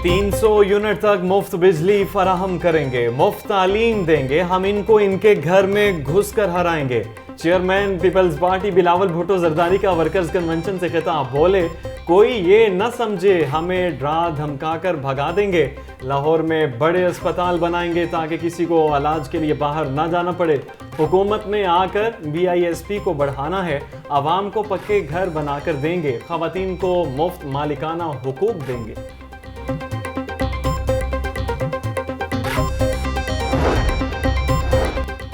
300 unit तक मुफ्त बिजली फराहम करेंगे, मुफ्त तालीम देंगे, हम इनको इनके घर में घुसकर हराएंगे। Chairman people's party Bilawal Bhutto Zardari का वर्कर्स कन्वेंशन से खिताब, बोले कोई ये न समझे हमें डरा धमकाकर भगा देंगे। लाहौर में बड़े अस्पताल बनाएंगे ताकि किसी को इलाज के लिए बाहर ना जाना पड़े। हुकूमत में आकर BISP को बढ़ाना है, आवाम को पक्के घर बनाकर देंगे, खवातीन को मुफ्त मालिकाना हुकूक देंगे।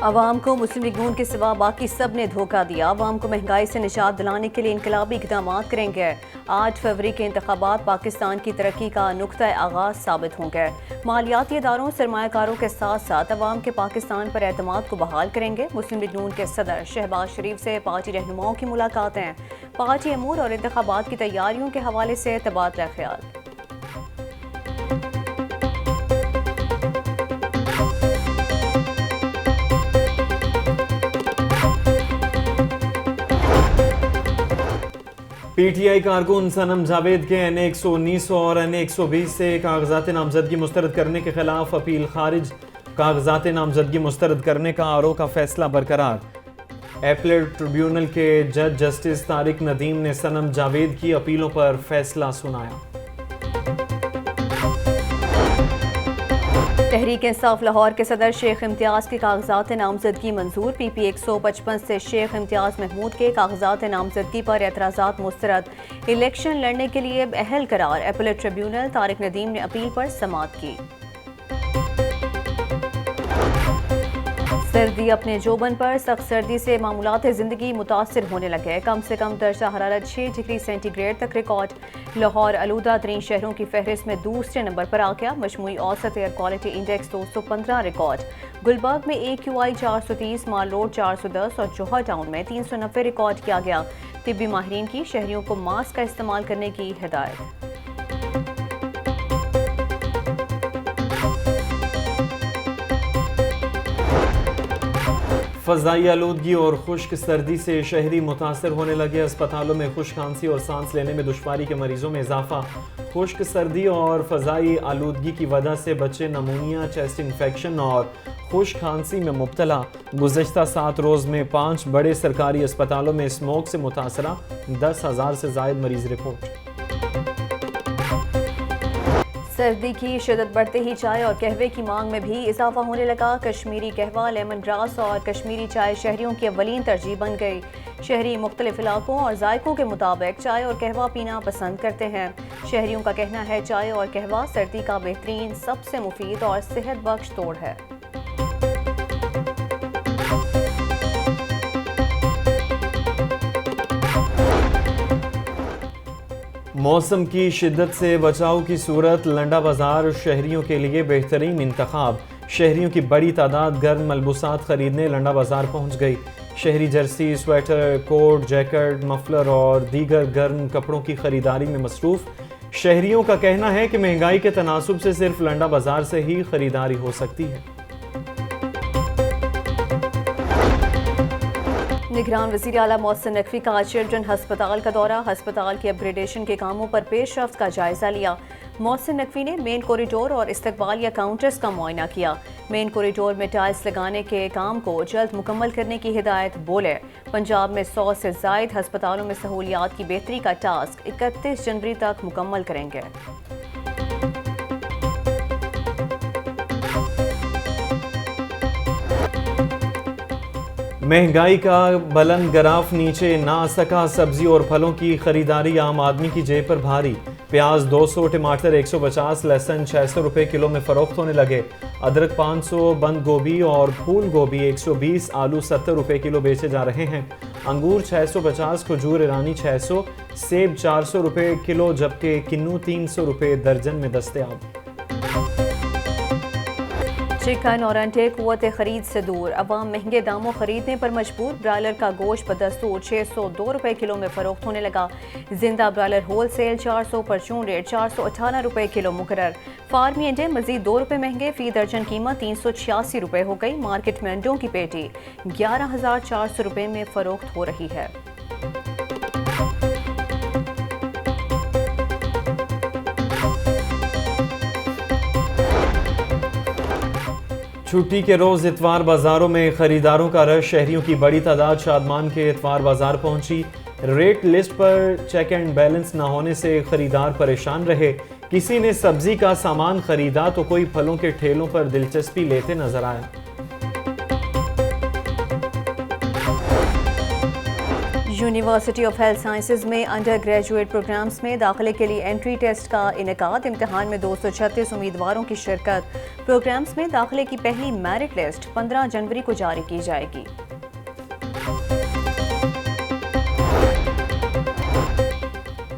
अवाम को मुस्लिम लीग नून के सिवा बाकी सब ने धोखा दिया। अवाम को महंगाई से निजात दिलाने के लिए इनकलाबी इक़दाम करेंगे। 8 फरवरी के इंतखाबात पाकिस्तान की तरक्की का नुक्ता आगाज साबित होंगे। मालियाती इदारों सरमायाकारों के साथ साथ अवाम के पाकिस्तान पर एतमाद को बहाल करेंगे। मुस्लिम लीग नून के सदर शहबाज शरीफ से पार्टी रहनुमाओं की मुलाकातें, पार्टी अमूर और इंतखाबात की तैयारियों के हवाले से तबादला ख्याल। PTI कारकुन सनम जावेद के NA 119 और NA 120 से कागजात नामजदगी मुस्तरद करने के खिलाफ अपील खारिज। कागजात नामजदगी मुस्तरद करने का आरओ का फैसला बरकरार। एपलेट ट्रिब्यूनल के जज जस्टिस तारिक नदीम ने सनम जावेद की अपीलों पर फैसला सुनाया। तहरीक इंसाफ लाहौर के सदर शेख इम्तियाज के कागजात नामजदगी मंजूर। PP 155 से शेख इम्तियाज महमूद के कागजात नामजदगी पर एतराज़ात मुस्तरद। इलेक्शन लड़ने के लिए अहल करार। एपलेट ट्रिब्यूनल तारिक नदीम ने अपील पर समाअत की। सर्दी अपने जोबन पर। सख्त सर्दी से मामूलात ज़िंदगी मुतासर होने लगे। कम से कम दर्जा हरारत 6 डिग्री सेंटीग्रेड तक रिकॉर्ड। लाहौर आलूदा तरीन शहरों की फहरिस्त में दूसरे नंबर पर आ गया। मजमूई औसत air quality index 215 record. Gulberg में AQI 430, माल रोड 410 और जोहर टाउन में 390 रिकॉर्ड किया गया। तिब्बी माहिरीन की शहरियों को मास्क का इस्तेमाल करने की हिदायत। फ़ज़ाई आलूदगी और खुश्क सर्दी से शहरी मुतासर होने लगे। अस्पतालों में खुश्क खांसी और सांस लेने में दुश्वारी के मरीजों में इजाफा। खुश्क सर्दी और फ़ज़ाई आलूदगी की वजह से बच्चे नमूनिया, चेस्ट इन्फेक्शन और खुश्क खांसी में मुब्तला। गुज़श्ता 7 रोज़ में 5 बड़े सरकारी अस्पतालों में स्मोक से मुतासरा 10,000 से ज़ायद मरीज रिपोर्ट। सर्दी की शिद्दत बढ़ते ही चाय और कहवे की मांग में भी इजाफा होने लगा। कश्मीरी कहवा, लेमन ग्रास और कश्मीरी चाय शहरियों की अव्वलीन तरजीह बन गई। शहरी मुख्तलिफ इलाकों और जायकों के मुताबिक चाय और कहवा पीना पसंद करते हैं। शहरियों का कहना है चाय और कहवा सर्दी का बेहतरीन, सबसे मुफीद और सेहत बख्श तोड़ है। मौसम की शिद्दत से बचाव की सूरत लंडा बाजार शहरियों के लिए बेहतरीन इंतखाब। शहरियों की बड़ी तादाद गर्म मलबूसात खरीदने लंडा बाजार पहुंच गई। शहरी jersey, sweater, coat, jacket, muffler और दीगर गर्म कपड़ों की खरीदारी में मसरूफ। शहरियों का कहना है कि महंगाई के तनासुब से सिर्फ लंडा बाजार से ही खरीदारी हो सकती है। निगरान वज़ीर आला मोहसिन नकवी का चिल्ड्रन हस्पताल का दौरा। हस्पताल के अपग्रेडेशन के कामों पर पेशरफ्त का जायजा लिया। मोहसिन नकवी ने मेन कॉरिडोर और इस्तकबालिया काउंटर्स का मुआयना किया। मेन कॉरिडोर में टाइल्स लगाने के काम को जल्द मुकम्मल करने की हिदायत। बोले पंजाब में 100 से ज़ायद हस्पतालों में सहूलियात की बेहतरी का टास्क 31 जनवरी तक मुकम्मल करेंगे। महंगाई का बुलंद ग्राफ नीचे ना आ सका। सब्जी और फलों की खरीदारी आम आदमी की जेब पर भारी। प्याज 200, टमाटर 150, लहसुन 600 रुपए किलो में फरोख्त होने लगे। अदरक 500, बंद गोभी और फूल गोभी 120, आलू 70 रुपए किलो बेचे जा रहे हैं। अंगूर 650, खजूर ईरानी 600, सेब 400 रुपए किलो जबकि किन्नू 300 रुपए दर्जन में दस्तयाब। चिकन और अंडे कुव्वत खरीद से दूर। अवाम महंगे दामों खरीदने पर मजबूर। ब्रायलर का गोश्त बदस्तूर 602 रुपए किलो में फरोख्त होने लगा। जिंदा ब्रायलर होल सेल 400, परचून रेट 418 रुपए किलो मुकर्रर। फार्मी अंडे मजीद 2 रुपए महंगे। फी दर्जन कीमत 386 रुपए हो गई। मार्केट में अंडों की पेटी 11,400 रुपए में फरोख्त हो रही है। छुट्टी के रोज इतवार बाजारों में खरीदारों का रश, शहरियों की बड़ी तादाद शादमान के इतवार बाजार पहुंची। रेट लिस्ट पर चेक एंड बैलेंस न होने से खरीदार परेशान रहे। किसी ने सब्जी का सामान खरीदा तो कोई फलों के ठेलों पर दिलचस्पी लेते नजर आया। यूनिवर्सिटी ऑफ हेल्थ साइंसेज में अंडर ग्रेजुएट प्रोग्राम्स में दाखिले के लिए एंट्री टेस्ट का इनेकाद। इम्तिहान में 236 उम्मीदवारों की शिरकत। प्रोग्राम्स में दाखिले की पहली मेरिट लिस्ट 15 जनवरी को जारी की जाएगी।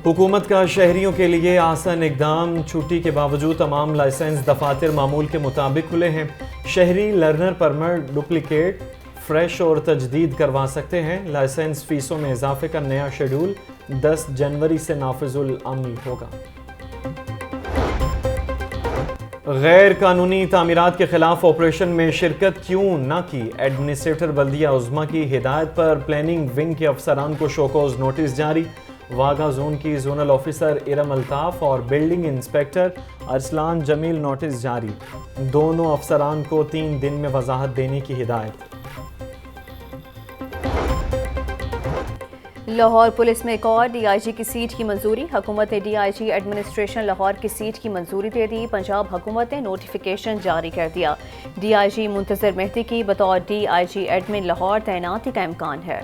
हुकूमत का शहरियों के लिए आसान इकदाम। छुट्टी के बावजूद तमाम लाइसेंस दफातर मामूल के मुताबिक खुले हैं। शहरी लर्नर परमिट डुप्लीकेट, फ्रेश और तजदीद करवा सकते हैं। लाइसेंस फीसों में इजाफे का नया शेड्यूल 10 जनवरी से नाफिजुल अमल होगा। गैर कानूनी तामीरात के खिलाफ ऑपरेशन में शिरकत क्यों न की? एडमिनिस्ट्रेटर बल्दिया उज़्मा की हिदायत पर प्लानिंग विंग के अफसरान को शोकॉज नोटिस जारी। वाघा जोन की जोनल ऑफिसर इरम अल्ताफ और building inspector Arsalan Jamil notice जारी। दोनों अफसरान को 3 दिन में वजाहत देने की हिदायत। लाहौर पुलिस में एक और DIG की सीट की मंजूरी। हुकूमत ने DIG एडमिनिस्ट्रेशन लाहौर की सीट की मंजूरी दे दी। पंजाब हुकूमत ने नोटिफिकेशन जारी कर दिया। DIG मुंतज़िर मेहदी की बतौर DIG एडमिन लाहौर तैनाती का इम्कान है।